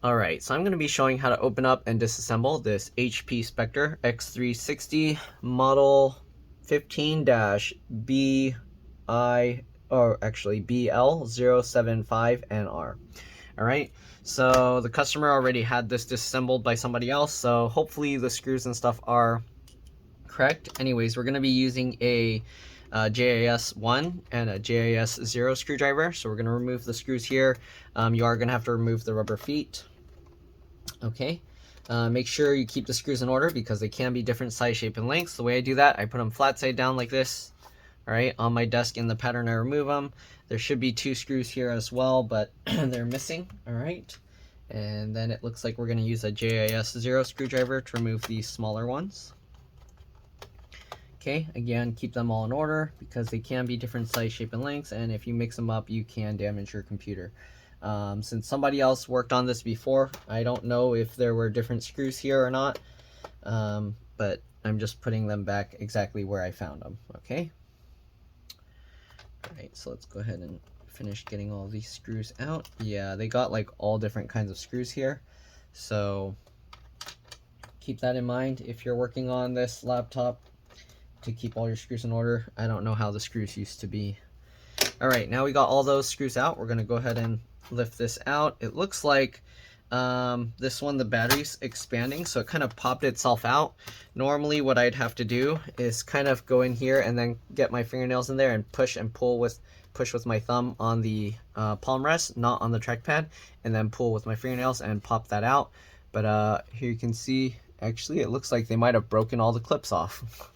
Alright, so I'm going to be showing how to open up and disassemble this HP Spectre x360 model 15-BI, or actually BL075NR. Alright, so the customer already had this disassembled by somebody else, so hopefully the screws and stuff are correct. Anyways, we're going to be using a JIS 1 and a JIS 0 screwdriver, so we're going to remove the screws here. You are going to have to remove the rubber feet. Okay, make sure you keep the screws in order because they can be different size, shape, and lengths. The way I do that, I put them flat side down like this. All right, on my desk in the pattern I remove them. There should be 2 screws here as well, but they're missing. All right, and then it looks like we're going to use a JIS 0 screwdriver to remove these smaller ones. Okay, again, keep them all in order because they can be different size, shape, and lengths, and if you mix them up, you can damage your computer. Since somebody else worked on this before, I don't know if there were different screws here or not, but I'm just putting them back exactly where I found them. Okay. All right, so let's go ahead and finish getting all these screws out. Yeah, they got like all different kinds of screws here, so keep that in mind if you're working on this laptop, to keep all your screws in order. I don't know how the screws used to be. All right, now we got all those screws out. We're gonna go ahead and lift this out. It looks like this one, the battery's expanding, so it kind of popped itself out. Normally what I'd have to do is kind of go in here and then get my fingernails in there and push and pull with my thumb on the palm rest, not on the trackpad, and then pull with my fingernails and pop that out. But here you can see, actually it looks like they might have broken all the clips off.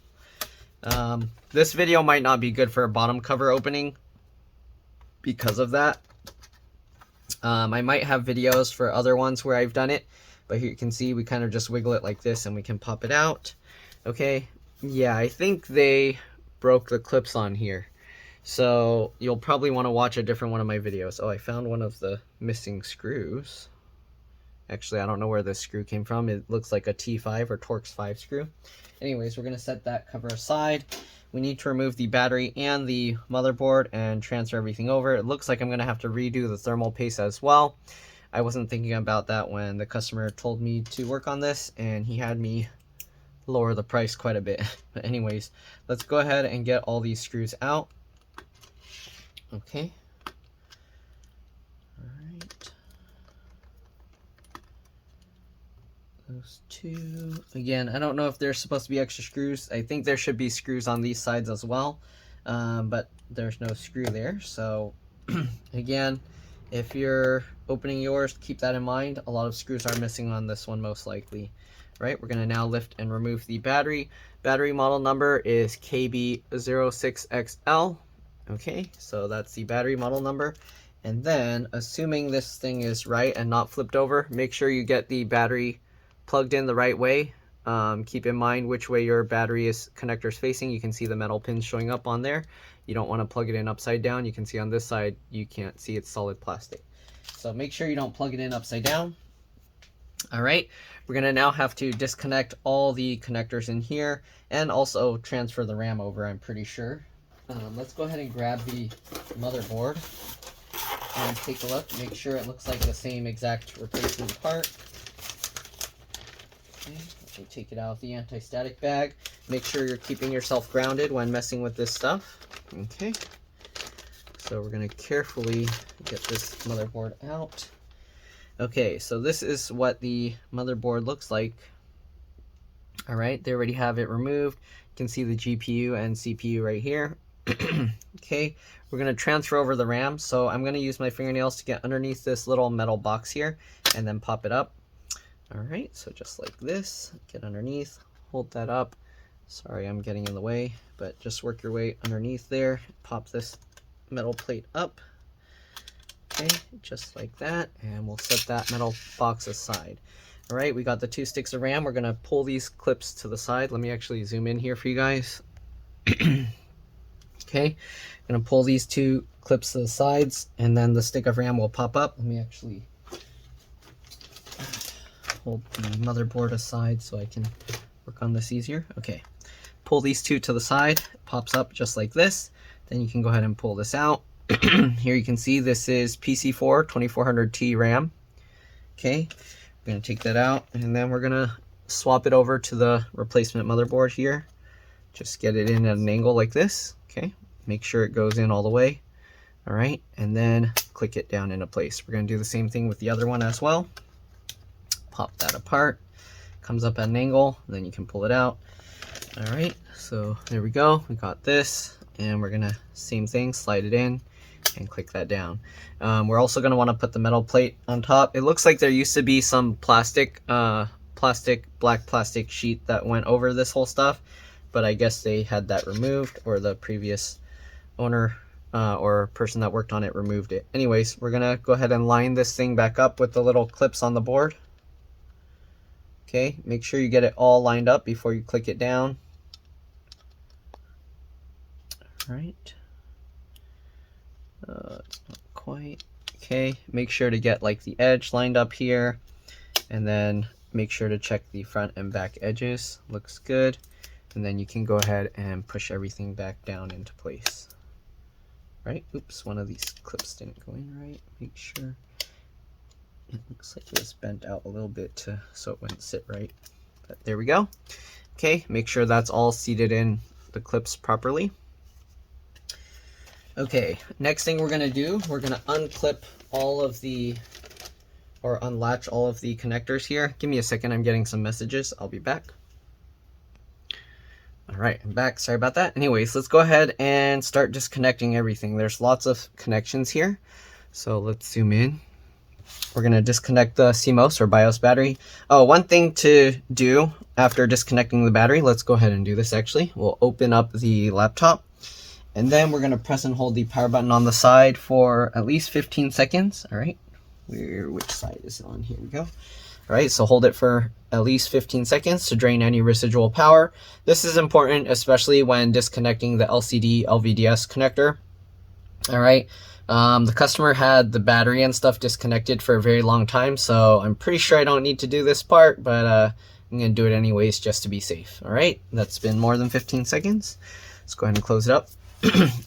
This video might not be good for a bottom cover opening because of that. I might have videos for other ones where I've done it, but here you can see we kind of just wiggle it like this and we can pop it out. Okay, yeah, I think they broke the clips on here, so you'll probably want to watch a different one of my videos. Oh, I found one of the missing screws. Actually, I don't know where this screw came from. It looks like a T5 or Torx 5 screw. Anyways, we're going to set that cover aside. We need to remove the battery and the motherboard and transfer everything over. It looks like I'm going to have to redo the thermal paste as well. I wasn't thinking about that when the customer told me to work on this, and he had me lower the price quite a bit. But anyways, let's go ahead and get all these screws out. Okay. Those 2. Again, I don't know if there's supposed to be extra screws. I think there should be screws on these sides as well, but there's no screw there. So again, if you're opening yours, keep that in mind. A lot of screws are missing on this one most likely. Right, we're going to now lift and remove the battery. Battery model number is KB06XL. Okay, so that's the battery model number. And then, assuming this thing is right and not flipped over, make sure you get the battery plugged in the right way. Keep in mind which way your battery connector is facing. You can see the metal pins showing up on there. You don't want to plug it in upside down. You can see on this side, you can't see, it's solid plastic. So make sure you don't plug it in upside down. All right, we're gonna now have to disconnect all the connectors in here and also transfer the RAM over, I'm pretty sure. Let's go ahead and grab the motherboard and take a look. Make sure it looks like the same exact replacement part. Okay, let me take it out of the anti-static bag. Make sure you're keeping yourself grounded when messing with this stuff. Okay, so we're going to carefully get this motherboard out. Okay, so this is what the motherboard looks like. All right, they already have it removed. You can see the GPU and CPU right here. Okay, we're going to transfer over the RAM. So I'm going to use my fingernails to get underneath this little metal box here and then pop it up. All right, so just like this, get underneath, hold that up. Sorry, I'm getting in the way, but just work your way underneath there. Pop this metal plate up. Okay, just like that, and we'll set that metal box aside. All right, we got the 2 sticks of RAM. We're gonna pull these clips to the side. Let me actually zoom in here for you guys. Okay, I'm gonna pull these 2 clips to the sides, and then the stick of RAM will pop up. Let me actually hold the motherboard aside so I can work on this easier. Okay, pull these 2 to the side, it pops up just like this. Then you can go ahead and pull this out. Here you can see this is PC4 2400T RAM. Okay, we're gonna take that out, and then we're gonna swap it over to the replacement motherboard here. Just get it in at an angle like this. Okay, make sure it goes in all the way. All right, and then click it down into place. We're gonna do the same thing with the other one as well. Pop that apart, comes up at an angle, then you can pull it out. All right, so there we go. We got this, and we're gonna, same thing, slide it in and click that down. We're also gonna wanna put the metal plate on top. It looks like there used to be some black plastic sheet that went over this whole stuff, but I guess they had that removed, or the previous owner or person that worked on it removed it. Anyways, we're gonna go ahead and line this thing back up with the little clips on the board. Okay, make sure you get it all lined up before you click it down. All right. It's not quite. Okay, make sure to get like the edge lined up here, and then make sure to check the front and back edges. Looks good. And then you can go ahead and push everything back down into place. Right? Oops, one of these clips didn't go in right. Make sure. It looks like it was bent out a little bit so it wouldn't sit right. But there we go. Okay, make sure that's all seated in the clips properly. Okay, next thing we're gonna do, we're gonna unclip all of the, or unlatch all of the connectors here. Give me a second, I'm getting some messages. I'll be back. All right, I'm back. Sorry about that. Anyways, let's go ahead and start disconnecting everything. There's lots of connections here. So let's zoom in. We're going to disconnect the CMOS or BIOS battery. Oh, one thing to do after disconnecting the battery, let's go ahead and do this actually. We'll open up the laptop, and then we're going to press and hold the power button on the side for at least 15 seconds. All right, which side is it on? Here we go. All right, so hold it for at least 15 seconds to drain any residual power. This is important, especially when disconnecting the LCD LVDS connector. All right, the customer had the battery and stuff disconnected for a very long time, so I'm pretty sure I don't need to do this part, but I'm gonna do it anyways just to be safe. All right, that's been more than 15 seconds. Let's go ahead and close it up.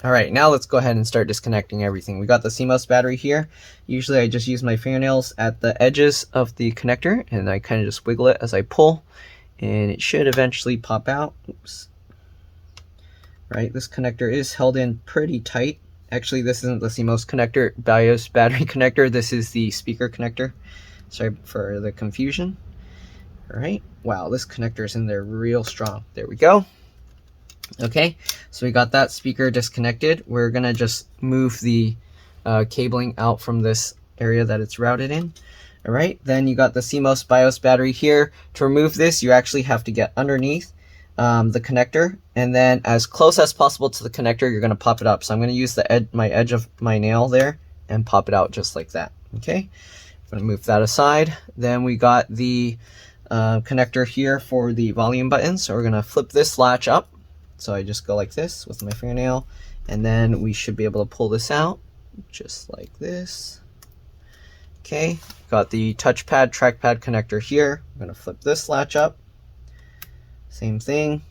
All right, now let's go ahead and start disconnecting everything. We got the CMOS battery here. Usually I just use my fingernails at the edges of the connector, and I kind of just wiggle it as I pull, and it should eventually pop out. Oops. Right, this connector is held in pretty tight. Actually, this isn't the CMOS connector, BIOS battery connector. This is the speaker connector. Sorry for the confusion. All right, wow, this connector is in there real strong. There we go. Okay, so we got that speaker disconnected. We're gonna just move the cabling out from this area that it's routed in. All right, then you got the CMOS BIOS battery here. To remove this, you actually have to get underneath the connector, and then as close as possible to the connector, you're gonna pop it up. So I'm gonna use the my edge of my nail there and pop it out just like that. Okay, I'm gonna move that aside. Then we got the connector here for the volume button. So we're gonna flip this latch up. So I just go like this with my fingernail, and then we should be able to pull this out just like this. Okay, got the touchpad, trackpad connector here. I'm gonna flip this latch up. Same thing.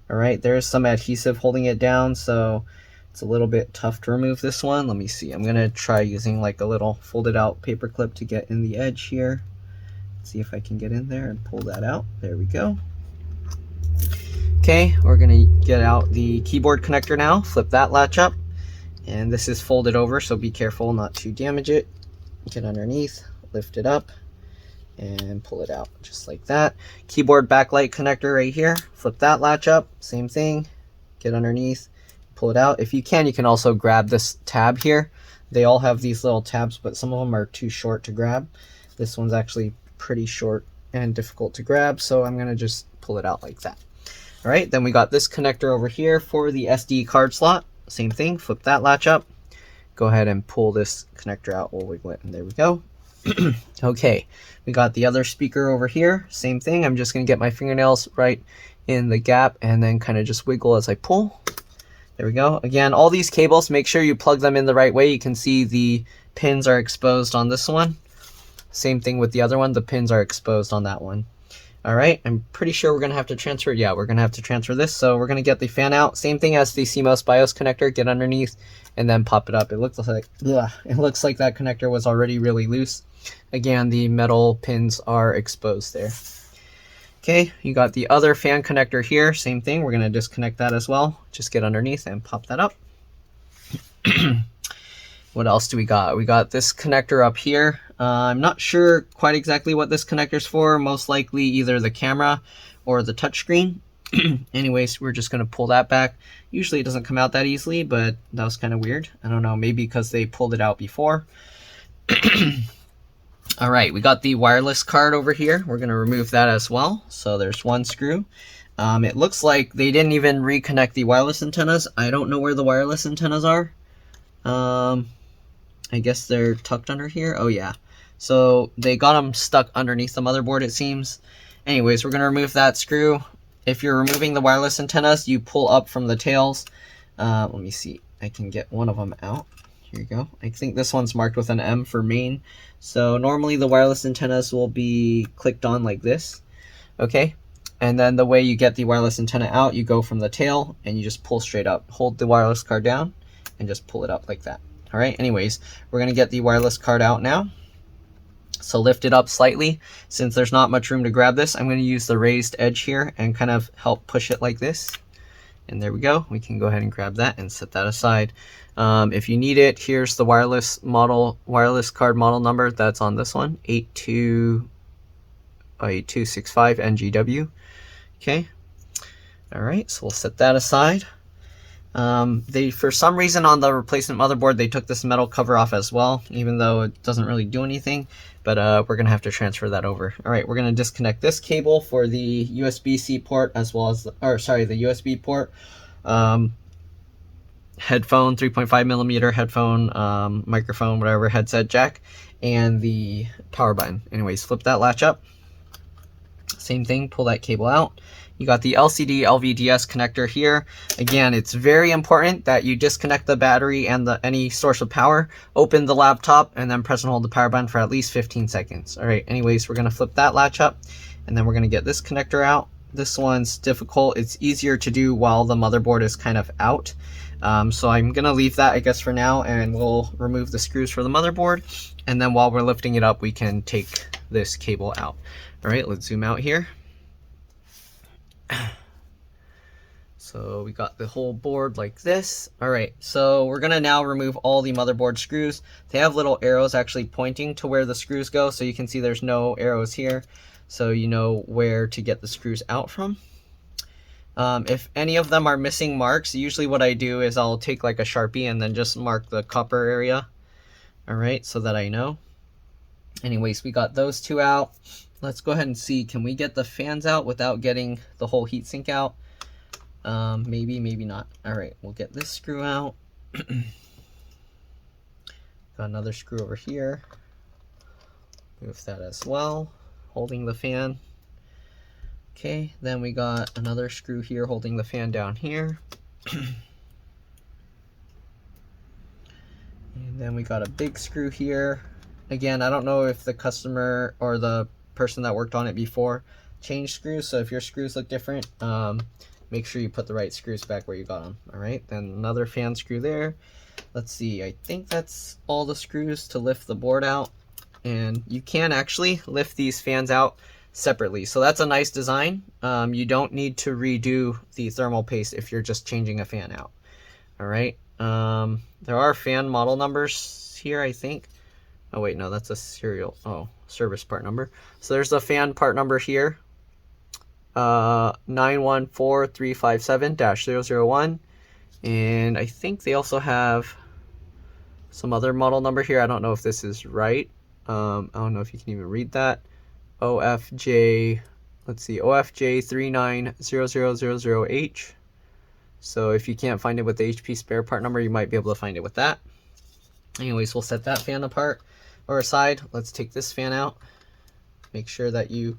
All right, there's some adhesive holding it down, so it's a little bit tough to remove this one. Let me see, I'm gonna try using like a little folded out paper clip to get in the edge here. See if I can get in there and pull that out. There we go. Okay, we're gonna get out the keyboard connector now, flip that latch up, and this is folded over, so be careful not to damage it. Get underneath, lift it up, and pull it out just like that. Keyboard backlight connector right here, flip that latch up, same thing, get underneath, pull it out. If you can also grab this tab here. They all have these little tabs, but some of them are too short to grab. This one's actually pretty short and difficult to grab, so I'm gonna just pull it out like that. All right, then we got this connector over here for the SD card slot. Same thing, flip that latch up. Go ahead and pull this connector out. We'll wiggle it, and there we go. Okay, we got the other speaker over here. Same thing, I'm just gonna get my fingernails right in the gap and then kind of just wiggle as I pull. There we go. Again, all these cables, make sure you plug them in the right way. You can see the pins are exposed on this one. Same thing with the other one, the pins are exposed on that one. All right, I'm pretty sure we're gonna have to transfer. Yeah, we're gonna have to transfer this. So we're gonna get the fan out. Same thing as the CMOS BIOS connector. Get underneath and then pop it up. It looks like that connector was already really loose. Again, the metal pins are exposed there. Okay, you got the other fan connector here. Same thing. We're gonna disconnect that as well. Just get underneath and pop that up. What else do we got? We got this connector up here. I'm not sure quite exactly what this connector's for. Most likely either the camera or the touchscreen. Anyways, we're just going to pull that back. Usually it doesn't come out that easily, but that was kind of weird. I don't know, maybe because they pulled it out before. All right, we got the wireless card over here. We're going to remove that as well. So there's one screw. It looks like they didn't even reconnect the wireless antennas. I don't know where the wireless antennas are. I guess they're tucked under here. Oh yeah. So they got them stuck underneath the motherboard, it seems. Anyways, we're going to remove that screw. If you're removing the wireless antennas, you pull up from the tails. Let me see. I can get one of them out. Here you go. I think this one's marked with an M for main. So normally the wireless antennas will be clicked on like this. Okay. And then the way you get the wireless antenna out, you go from the tail and you just pull straight up. Hold the wireless card down and just pull it up like that. All right, anyways, we're going to get the wireless card out now. So lift it up slightly. Since there's not much room to grab this, I'm going to use the raised edge here and kind of help push it like this. And there we go. We can go ahead and grab that and set that aside. If you need it, here's the wireless card model number. That's on this one, 8265 NGW. Okay. All right, so we'll set that aside. For some reason on the replacement motherboard, they took this metal cover off as well, even though it doesn't really do anything, but we're going to have to transfer that over. All right, we're going to disconnect this cable for the USB-C port as well as, the USB port, headphone, 3.5 millimeter headphone, microphone, whatever, headset jack, and the power button. Anyways, flip that latch up. Same thing, pull that cable out. You got the LCD LVDS connector here. Again, it's very important that you disconnect the battery and any source of power, open the laptop, and then press and hold the power button for at least 15 seconds. All right, anyways, we're gonna flip that latch up, and then we're gonna get this connector out. This one's difficult. It's easier to do while the motherboard is kind of out. So I'm gonna leave that, I guess, for now, and we'll remove the screws for the motherboard. And then while we're lifting it up, we can take this cable out. All right, let's zoom out here. So we got the whole board like this. All right, so we're gonna now remove all the motherboard screws. They have little arrows actually pointing to where the screws go, so you can see there's no arrows here, so you know where to get the screws out from. If any of them are missing marks, usually what I do is I'll take like a Sharpie and then just mark the copper area. All right, so that I know. Anyways, we got those two out. Let's go ahead and see, can we get the fans out without getting the whole heatsink out? Maybe, maybe not. All right, we'll get this screw out. Got another screw over here. Move that as well, holding the fan. Okay, then we got another screw here holding the fan down here. And then we got a big screw here. Again, I don't know if the customer or the person that worked on it before changed screws, so if your screws look different, make sure you put the right screws back where you got them. All right, then another fan screw there. Let's see, I think that's all the screws to lift the board out. And you can actually lift these fans out separately, so that's a nice design. You don't need to redo the thermal paste if you're just changing a fan out. All right, there are fan model numbers here, I think. Oh wait, no, that's a service part number. So there's the fan part number here, 914357-001, and I think they also have some other model number here. I don't know if this is right. I don't know if you can even read that. OFJ, let's see, OFJ390000H. So if you can't find it with the HP spare part number, you might be able to find it with that. Anyways, we'll set that fan apart or aside. Let's take this fan out. Make sure that you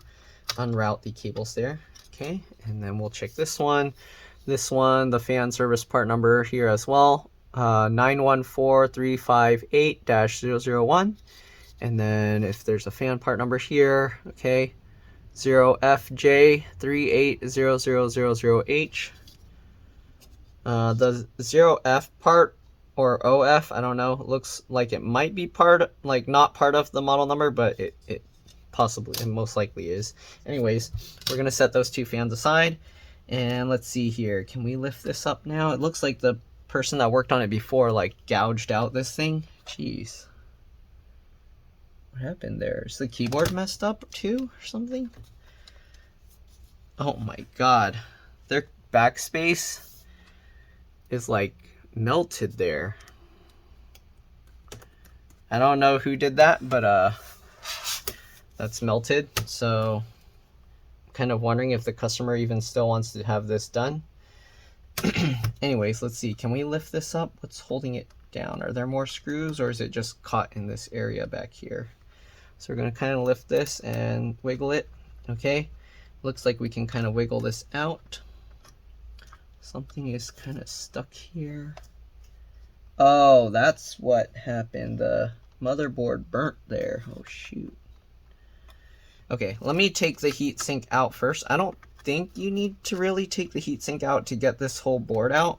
unroute the cables there. Okay, and then we'll check this one. This one, the fan service part number here as well, 914358-001. And then if there's a fan part number here, okay, 0FJ380000H. The 0F part, or OF, I don't know, looks like it might be part, like not part of the model number, but it possibly, it most likely is. Anyways, we're gonna set those two fans aside, and let's see here. Can we lift this up now? It looks like the person that worked on it before like gouged out this thing. Jeez. What happened there? Is the keyboard messed up too or something? Oh my god. Their backspace is like melted there. I don't know who did that, but that's melted. So I'm kind of wondering if the customer even still wants to have this done. Anyways, let's see. Can we lift this up? What's holding it down? Are there more screws, or is it just caught in this area back here? So we're going to kind of lift this and wiggle it. Okay, looks like we can kind of wiggle this out. Something is kind of stuck here. Oh, that's what happened. The motherboard burnt there. Oh shoot. Okay, let me take the heatsink out first. I don't think you need to really take the heatsink out to get this whole board out,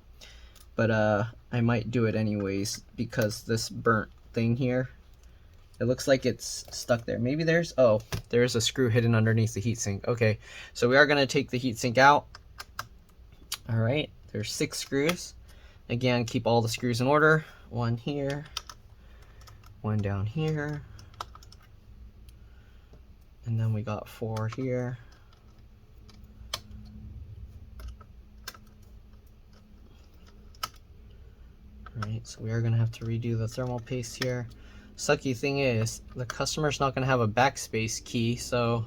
but I might do it anyways because this burnt thing here, it looks like it's stuck there. Maybe there's a screw hidden underneath the heatsink. Okay, so we are going to take the heatsink out. All right, there's 6 screws. Again, keep all the screws in order. 1 here, 1 down here, and then we got 4 here. Alright, so we are going to have to redo the thermal paste here. Sucky thing is, the customer's not going to have a backspace key, so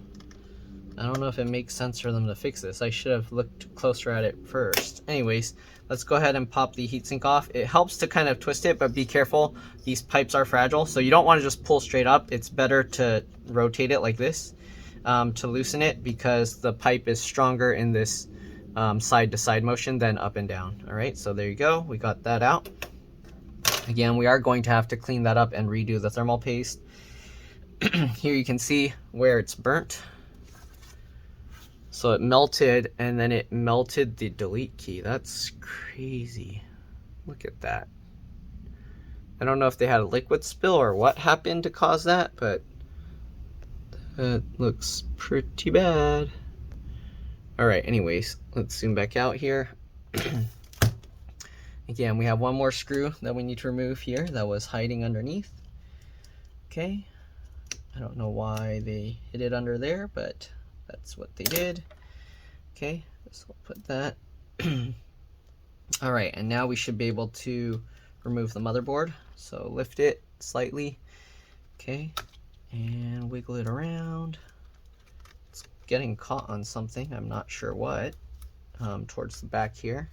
I don't know if it makes sense for them to fix this. I should have looked closer at it first. Anyways, let's go ahead and pop the heatsink off. It helps to kind of twist it, but be careful. These pipes are fragile, so you don't want to just pull straight up. It's better to rotate it like this to loosen it, because the pipe is stronger in this side-to-side motion than up and down. Alright, so there you go. We got that out. Again, we are going to have to clean that up and redo the thermal paste. Here you can see where it's burnt. So it melted, and then it melted the delete key. That's crazy. Look at that. I don't know if they had a liquid spill or what happened to cause that, but that looks pretty bad. Alright, anyways, let's zoom back out here. Again, we have one more screw that we need to remove here that was hiding underneath. Okay, I don't know why they hid it under there, but that's what they did. Okay, so we'll put that. Alright, and now we should be able to remove the motherboard. So lift it slightly, okay, and wiggle it around. It's getting caught on something, I'm not sure what, towards the back here.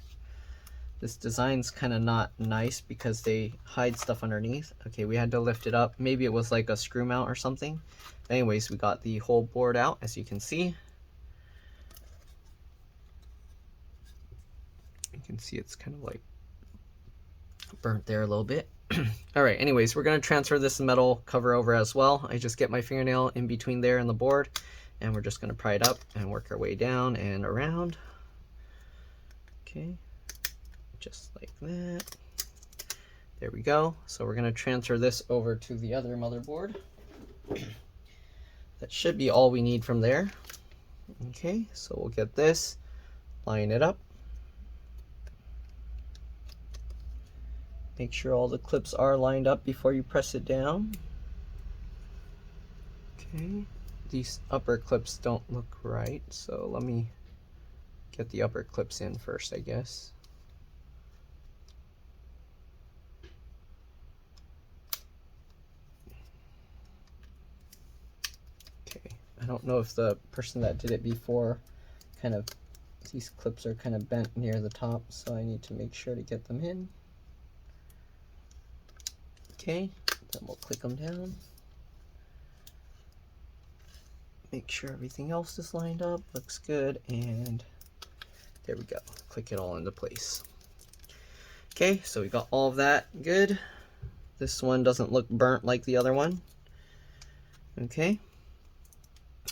This design's kind of not nice because they hide stuff underneath. Okay, we had to lift it up. Maybe it was like a screw mount or something. Anyways, we got the whole board out, as you can see. You can see it's kind of like burnt there a little bit. Alright, anyways, we're going to transfer this metal cover over as well. I just get my fingernail in between there and the board, and we're just going to pry it up and work our way down and around. Okay. Just like that. There we go. So we're going to transfer this over to the other motherboard. That should be all we need from there. Okay, so we'll get this, line it up. Make sure all the clips are lined up before you press it down. Okay, these upper clips don't look right, so let me get the upper clips in first, I guess. I don't know if the person that did it before these clips are kind of bent near the top, so I need to make sure to get them in. Okay, then we'll click them down. Make sure everything else is lined up, looks good, and there we go. Click it all into place. Okay, so we got all of that good. This one doesn't look burnt like the other one. Okay.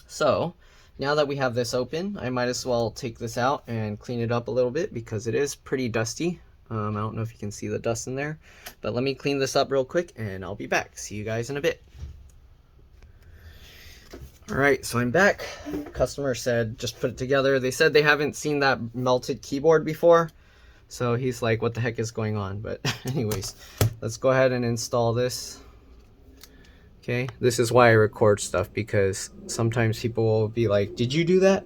So, now that we have this open, I might as well take this out and clean it up a little bit because it is pretty dusty. I don't know if you can see the dust in there, but let me clean this up real quick and I'll be back. See you guys in a bit. Alright, so I'm back. Customer said just put it together. They said they haven't seen that melted keyboard before, so he's like, what the heck is going on? But anyways, let's go ahead and install this. Okay, this is why I record stuff, because sometimes people will be like, did you do that?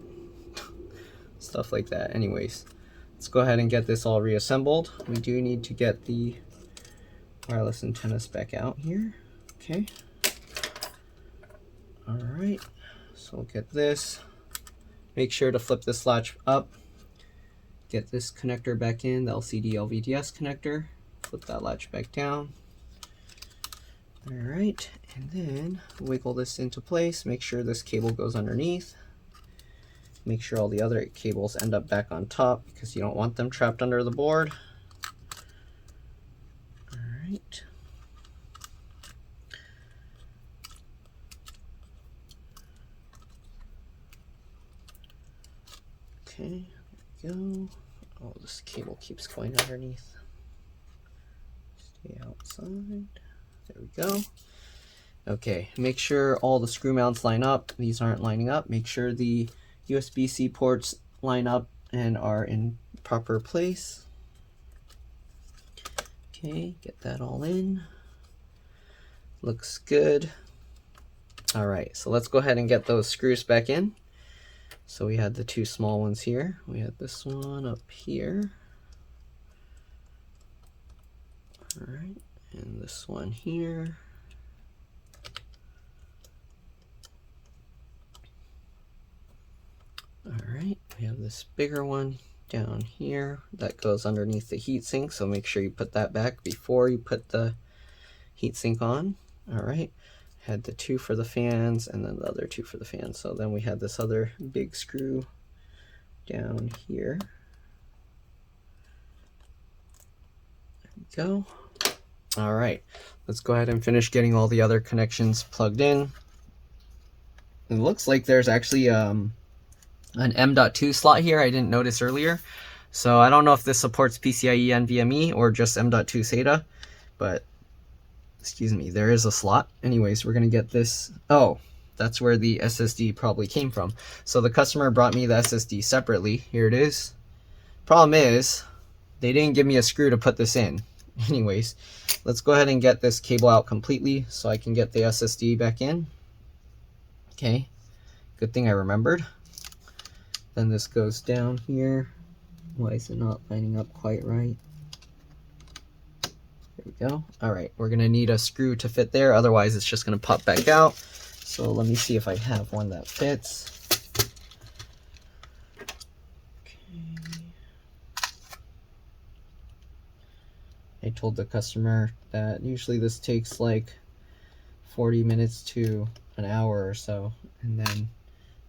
Stuff like that. Anyways, let's go ahead and get this all reassembled. We do need to get the wireless antennas back out here. Okay. Alright, so we'll get this. Make sure to flip this latch up. Get this connector back in, the LCD LVDS connector. Flip that latch back down. Alright, and then wiggle this into place. Make sure this cable goes underneath. Make sure all the other cables end up back on top because you don't want them trapped under the board. Alright. Okay, there we go. Oh, this cable keeps going underneath. Stay outside. There we go. Okay, make sure all the screw mounts line up. These aren't lining up. Make sure the USB-C ports line up and are in proper place. Okay, get that all in. Looks good. All right, so let's go ahead and get those screws back in. So we had the two small ones here. We had this one up here. All right, and this one here. All right, we have this bigger one down here that goes underneath the heatsink, so make sure you put that back before you put the heatsink on. All right, had the two for the fans and then the other two for the fans. So then we had this other big screw down here. There we go. All right, let's go ahead and finish getting all the other connections plugged in. It looks like there's actually an M.2 slot here I didn't notice earlier. So I don't know if this supports PCIe NVMe or just M.2 SATA, but excuse me, there is a slot. Anyways, we're gonna get this. Oh, that's where the SSD probably came from. So the customer brought me the SSD separately. Here it is. Problem is, they didn't give me a screw to put this in. Anyways, let's go ahead and get this cable out completely so I can get the SSD back in. Okay, good thing I remembered. Then this goes down here. Why is it not lining up quite right? There we go. All right, we're gonna need a screw to fit there, otherwise it's just gonna pop back out. So let me see if I have one that fits. Okay. I told the customer that usually this takes like 40 minutes to an hour or so, and then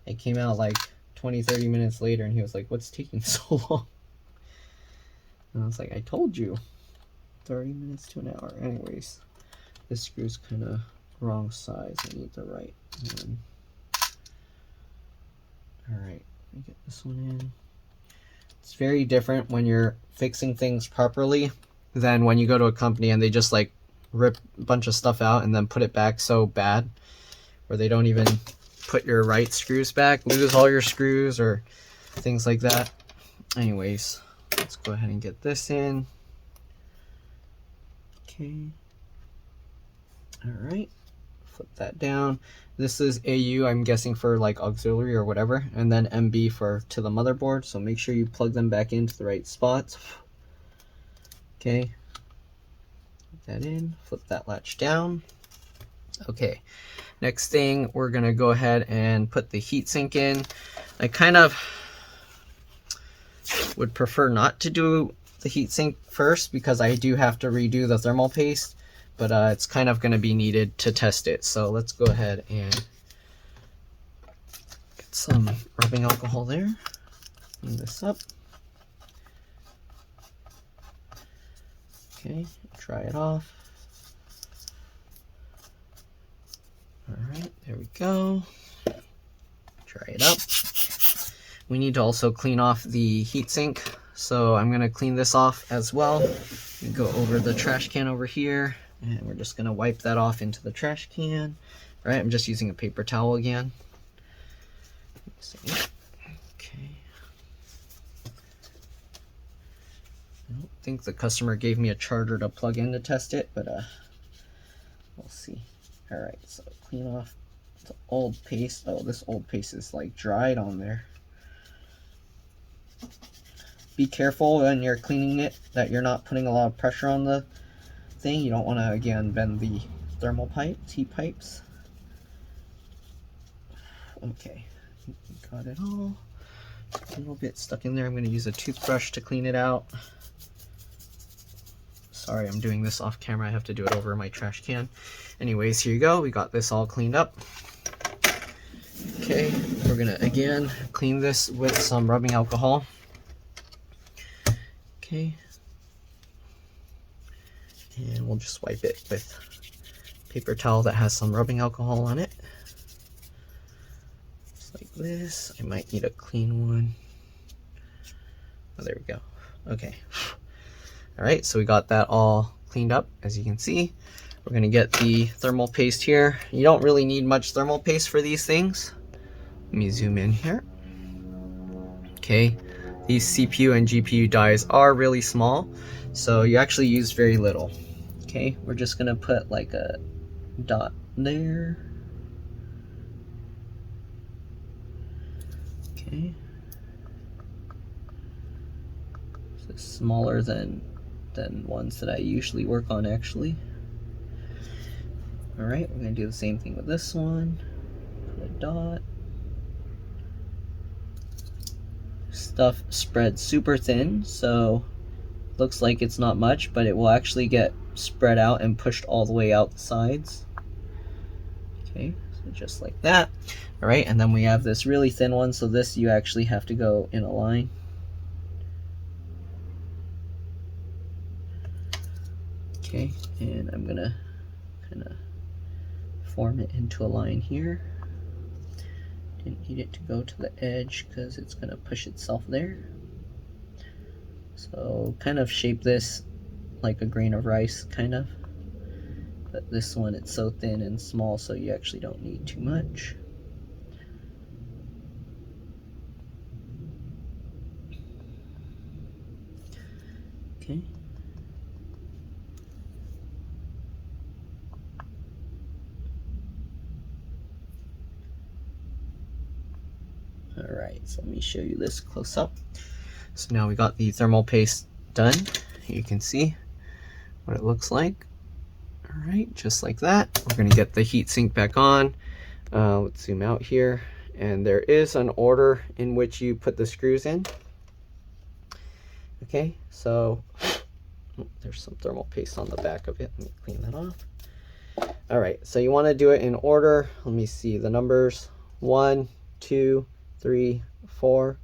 it came out like 20-30 minutes later and he was like, what's taking so long? And I was like, I told you, 30 minutes to an hour. Anyways, this screw's kind of wrong size. I need the right one. All right, let me get this one in. It's very different when you're fixing things properly than when you go to a company and they just like rip a bunch of stuff out and then put it back so bad, where they don't even put your right screws back, lose all your screws or things like that. Anyways, let's go ahead and get this in. Okay. All right, flip that down. This is AU, I'm guessing for like auxiliary or whatever, and then MB for to the motherboard. So make sure you plug them back into the right spots. Okay, put that in, flip that latch down. Okay, next thing, we're gonna go ahead and put the heatsink in. I kind of would prefer not to do the heatsink first because I do have to redo the thermal paste, but it's kind of gonna be needed to test it. So let's go ahead and get some rubbing alcohol there. Clean this up. Okay, dry it off. All right, there we go. dry it up. We need to also clean off the heatsink, so I'm going to clean this off as well. We go over the trash can over here, and we're just going to wipe that off into the trash can. All right, I'm just using a paper towel again. Let's see. Okay. I don't think the customer gave me a charger to plug in to test it, but we'll see. All right, so clean off the old paste. Oh, this old paste is like dried on there. Be careful when you're cleaning it that you're not putting a lot of pressure on the thing. You don't want to, again, bend the thermal pipes, heat pipes. Okay, got it all. A little bit stuck in there. I'm going to use a toothbrush to clean it out. Sorry, I'm doing this off camera. I have to do it over my trash can. Anyways, here you go. We got this all cleaned up. Okay, we're gonna again clean this with some rubbing alcohol. Okay, and we'll just wipe it with paper towel that has some rubbing alcohol on it. Just like this. I might need a clean one. Oh, there we go. Okay. All right, so we got that all cleaned up, as you can see. We're gonna get the thermal paste here. You don't really need much thermal paste for these things. Let me zoom in here. Okay, these CPU and GPU dies are really small, so you actually use very little. Okay, we're just gonna put like a dot there. Okay. So it's smaller than ones that I usually work on, actually. All right, we're gonna do the same thing with this one. Put a dot. Stuff spread super thin, so looks like it's not much, but it will actually get spread out and pushed all the way out the sides. Okay, so just like that. All right, and then we have this really thin one, so this you actually have to go in a line. Okay, and I'm gonna kind of form it into a line here. Didn't need it to go to the edge because it's gonna push itself there. So kind of shape this like a grain of rice, kind of. But this one, it's so thin and small, so you actually don't need too much. Okay. Alright, so let me show you this close up. So now we got the thermal paste done. You can see what it looks like. Alright, just like that. We're going to get the heatsink back on. Let's zoom out here. And there is an order in which you put the screws in. Okay, so there's some thermal paste on the back of it. Let me clean that off. Alright, so you want to do it in order. Let me see the numbers. 1, 2, 3, 4,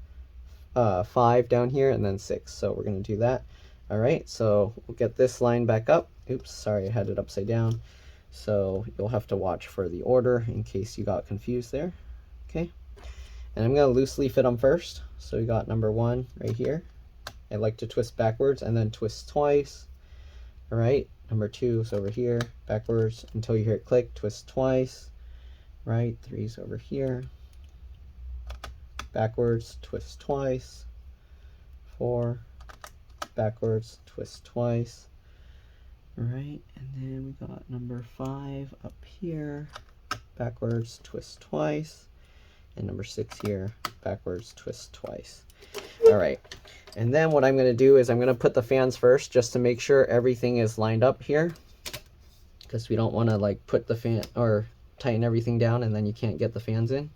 5 down here, and then 6. So we're going to do that. All right, so we'll get this line back up. Oops, sorry, I had it upside down. So you'll have to watch for the order in case you got confused there. Okay, and I'm going to loosely fit them first. So we got number 1 right here. I like to twist backwards and then twist twice. All right, number 2 is over here, backwards until you hear it click, twist twice. Right, 3 is over here. Backwards, twist twice. 4, backwards, twist twice. All right, and then we got number 5 up here, backwards, twist twice, and number 6 here, backwards, twist twice. All right, and then what I'm going to do is I'm going to put the fans first just to make sure everything is lined up here, because we don't want to like put the fan or tighten everything down and then you can't get the fans in.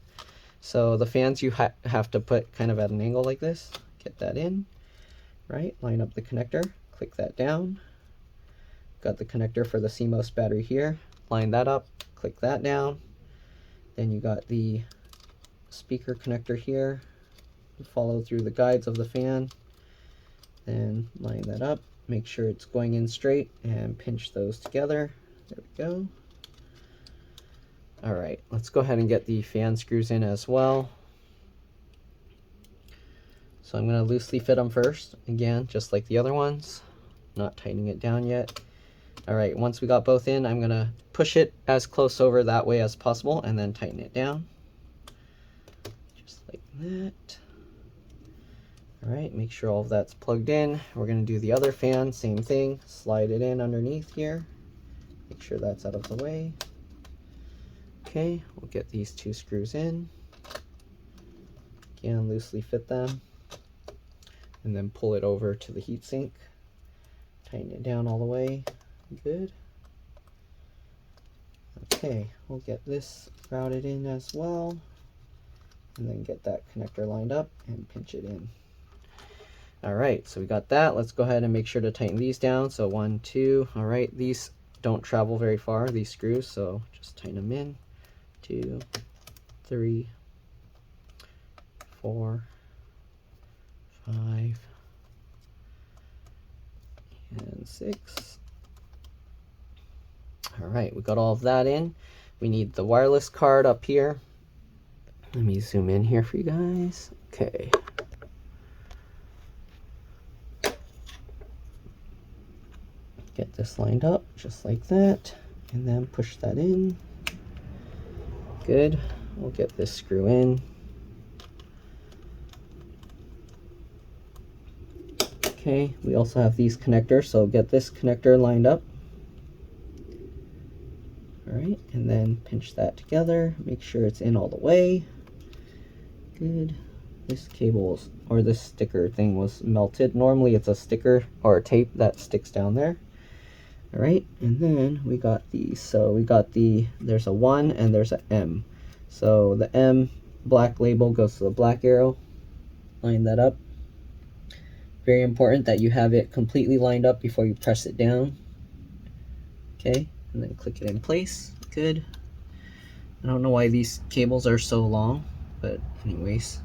So the fans you have to put kind of at an angle like this. Get that in, right? Line up the connector, click that down. Got the connector for the CMOS battery here. Line that up, click that down. Then you got the speaker connector here. Follow through the guides of the fan. Then line that up. Make sure it's going in straight and pinch those together. There we go. All right, let's go ahead and get the fan screws in as well. So I'm going to loosely fit them first, again, just like the other ones, not tightening it down yet. All right, once we got both in, I'm going to push it as close over that way as possible and then tighten it down. Just like that. All right, make sure all of that's plugged in. We're going to do the other fan, same thing. Slide it in underneath here. Make sure that's out of the way. Okay, we'll get these 2 screws in. Again, loosely fit them. And then pull it over to the heatsink. Tighten it down all the way. Good. Okay, we'll get this routed in as well. And then get that connector lined up and pinch it in. All right, so we got that. Let's go ahead and make sure to tighten these down. So 1, 2. All right, these don't travel very far, these screws, so just tighten them in. 2, 3, 4, 5, and 6. All right, we got all of that in. We need the wireless card up here. Let me zoom in here for you guys. Okay. Get this lined up just like that, and then push that in. Good. We'll get this screw in. Okay, we also have these connectors, so get this connector lined up. All right, and then pinch that together. Make sure it's in all the way. Good. This cable or this sticker thing was melted. Normally it's a sticker or a tape that sticks down there. All right, and then we got these. So we got there's a 1 and there's a M. So the M black label goes to the black arrow. Line that up. Very important that you have it completely lined up before you press it down. Okay, and then click it in place. Good. I don't know why these cables are so long, but anyways.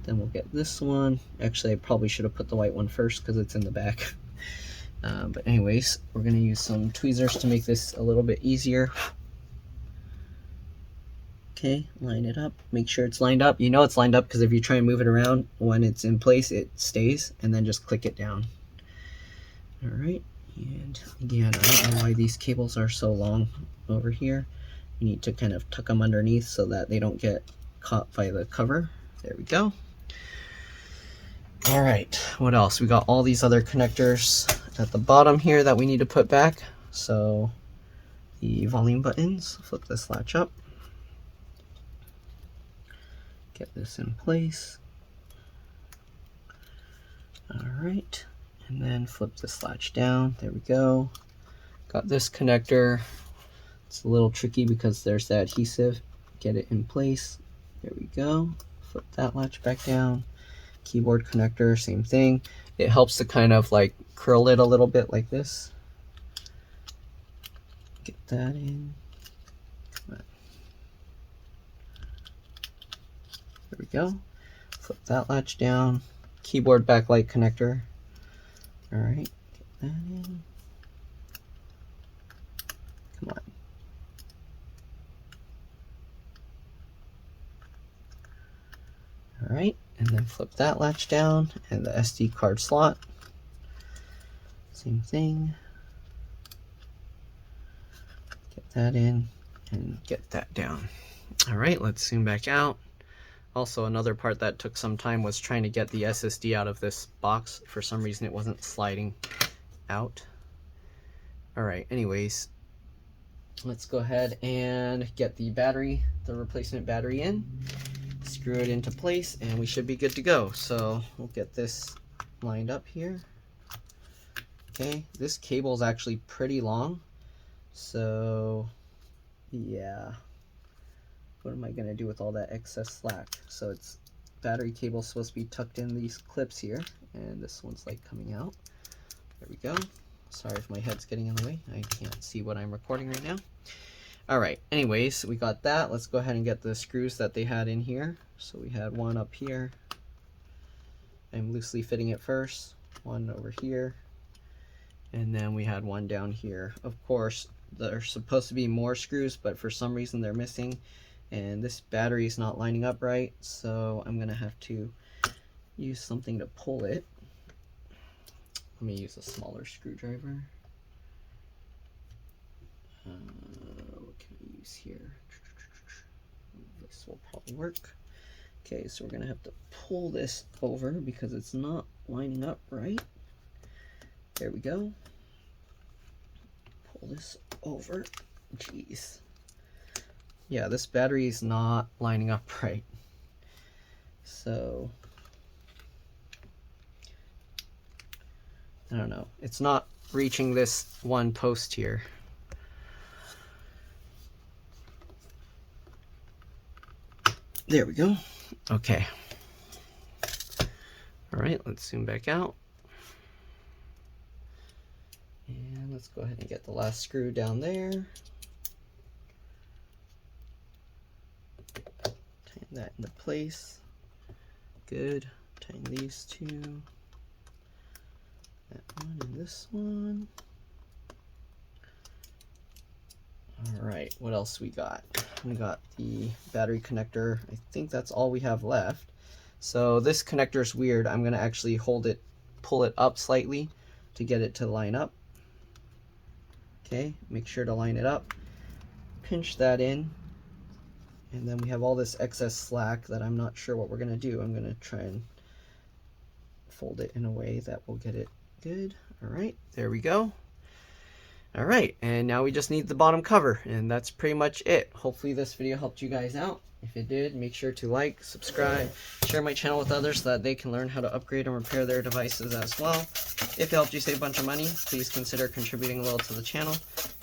Then we'll get this one. Actually, I probably should have put the white one first because it's in the back. But anyways, we're going to use some tweezers to make this a little bit easier. Okay, line it up. Make sure it's lined up. You know it's lined up because if you try and move it around, when it's in place, it stays. And then just click it down. All right. And again, I don't know why these cables are so long over here. You need to kind of tuck them underneath so that they don't get caught by the cover. There we go. All right, what else? We got all these other connectors at the bottom here that we need to put back. So the volume buttons, flip this latch up. Get this in place. All right, and then flip this latch down. There we go. Got this connector. It's a little tricky because there's the adhesive. Get it in place. There we go. Flip that latch back down. Keyboard connector, same thing. It helps to kind of like curl it a little bit like this. Get that in. Come on. There we go. Flip that latch down. Keyboard backlight connector. All right, get that in. Come on. All right, and then flip that latch down, and the SD card slot. Same thing. Get that in and get that down. All right, let's zoom back out. Also, another part that took some time was trying to get the SSD out of this box. For some reason, it wasn't sliding out. All right, anyways, let's go ahead and get the battery, the replacement battery in. Screw it into place and we should be good to go. So we'll get this lined up here. Okay, this cable is actually pretty long, so yeah, what am I gonna do with all that excess slack? So it's battery cable supposed to be tucked in these clips here, and this one's like coming out. There we go. Sorry if my head's getting in the way. I can't see what I'm recording right now. All right, anyways, we got that. Let's go ahead and get the screws that they had in here. So we had one up here. I'm loosely fitting it first. One over here. And then we had one down here. Of course, there's supposed to be more screws, but for some reason they're missing. And this battery is not lining up right. So I'm going to have to use something to pull it. Let me use a smaller screwdriver. What can I use here? This will probably work. Okay, so we're gonna have to pull this over because it's not lining up right. There we go. Pull this over. Jeez. Yeah, this battery is not lining up right. So, I don't know. It's not reaching this one post here. There we go. Okay. All right, let's zoom back out. And let's go ahead and get the last screw down there. Tighten that into place. Good. Tighten these two. That one and this one. Alright, what else we got? We got the battery connector. I think that's all we have left. So this connector is weird. I'm going to actually pull it up slightly to get it to line up. Okay, make sure to line it up. Pinch that in. And then we have all this excess slack that I'm not sure what we're going to do. I'm going to try and fold it in a way that will get it good. Alright, there we go. Alright, and now we just need the bottom cover, and that's pretty much it. Hopefully this video helped you guys out. If it did, make sure to like, subscribe, share my channel with others so that they can learn how to upgrade and repair their devices as well. If it helped you save a bunch of money, please consider contributing a little to the channel.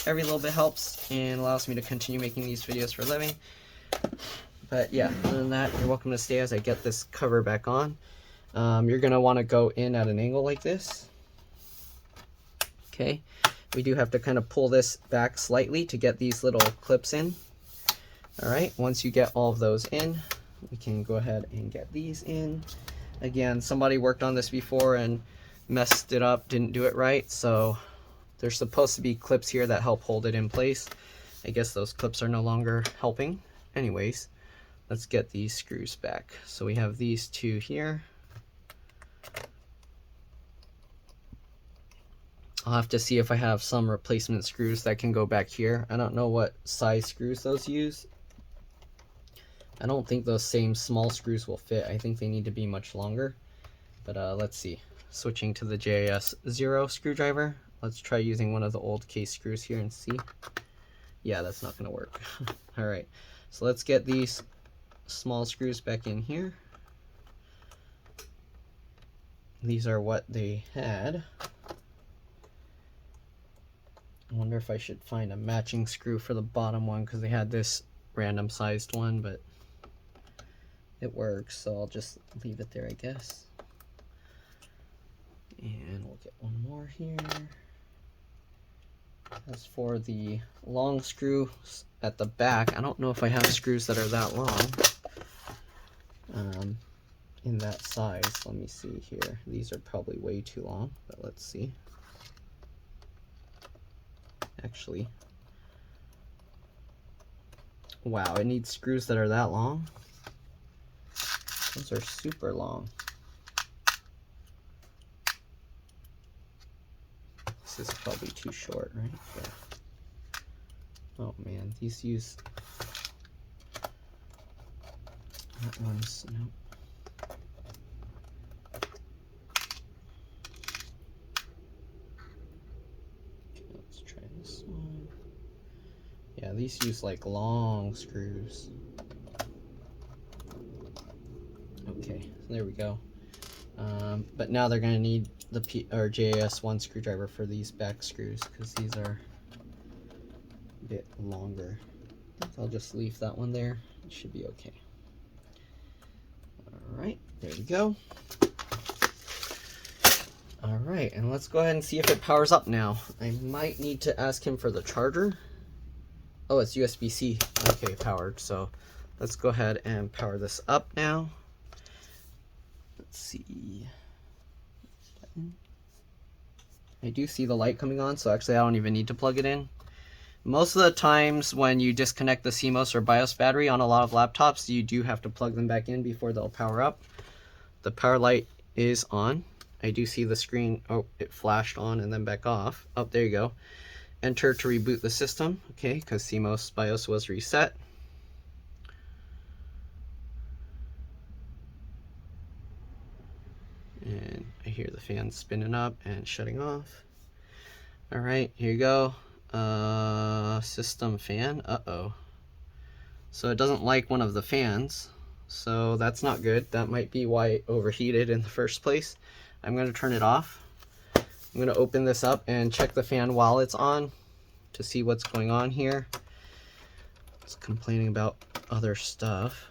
Every little bit helps and allows me to continue making these videos for a living. But yeah, other than that, you're welcome to stay as I get this cover back on. You're going to want to go in at an angle like this. Okay. We do have to kind of pull this back slightly to get these little clips in. Alright, once you get all of those in, we can go ahead and get these in. Again, somebody worked on this before and messed it up, didn't do it right, so there's supposed to be clips here that help hold it in place. I guess those clips are no longer helping. Anyways, let's get these screws back. So we have these two here. I'll have to see if I have some replacement screws that can go back here. I don't know what size screws those use. I don't think those same small screws will fit. I think they need to be much longer. But let's see. Switching to the JS0 screwdriver. Let's try using one of the old case screws here and see. Yeah, that's not going to work. Alright, so let's get these small screws back in here. These are what they had. I wonder if I should find a matching screw for the bottom one because they had this random sized one, but it works, so I'll just leave it there, I guess. And we'll get one more here. As for the long screw at the back, I don't know if I have screws that are that long in that size. Let me see here. These are probably way too long, but let's see. Actually, wow, it needs screws that are that long. Those are super long. This is probably too short, right? Yeah. Oh man, these use that one's no. Yeah, these use like long screws. Okay, so there we go. But now they're going to need the JS1 screwdriver for these back screws because these are a bit longer. I think I'll just leave that one there. It should be okay. Alright, there we go. Alright, and let's go ahead and see if it powers up now. I might need to ask him for the charger. Oh, it's USB-C. Okay, powered. So let's go ahead and power this up now. Let's see. I do see the light coming on, so actually I don't even need to plug it in. Most of the times when you disconnect the CMOS or BIOS battery on a lot of laptops, you do have to plug them back in before they'll power up. the power light is on. I do see the screen, oh, it flashed on and then back off. Oh, there you go. Enter to reboot the system, okay, because CMOS BIOS was reset. And I hear the fan spinning up and shutting off. All right, here you go. System fan, uh-oh. So it doesn't like one of the fans, so that's not good. That might be why it overheated in the first place. I'm going to turn it off. I'm going to open this up and check the fan while it's on to see what's going on here. It's complaining about other stuff.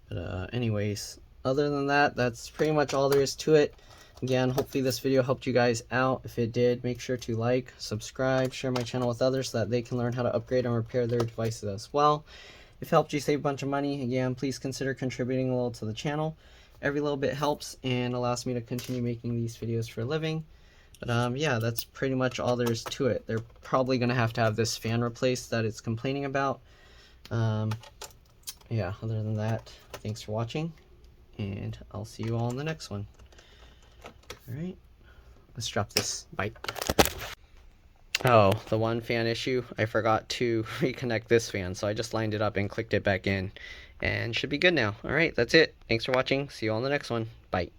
But anyways, other than that, that's pretty much all there is to it. Again, hopefully this video helped you guys out. If it did, make sure to like, subscribe, share my channel with others so that they can learn how to upgrade and repair their devices as well. If it helped you save a bunch of money, again, please consider contributing a little to the channel. Every little bit helps and allows me to continue making these videos for a living. But yeah, that's pretty much all there is to it. They're probably going to have this fan replaced that it's complaining about. Yeah, other than that, thanks for watching, and I'll see you all in the next one. Alright, let's drop this. Bye. Oh, the one fan issue, I forgot to reconnect this fan, so I just lined it up and clicked it back in, and should be good now. Alright, that's it. Thanks for watching. See you all in the next one. Bye.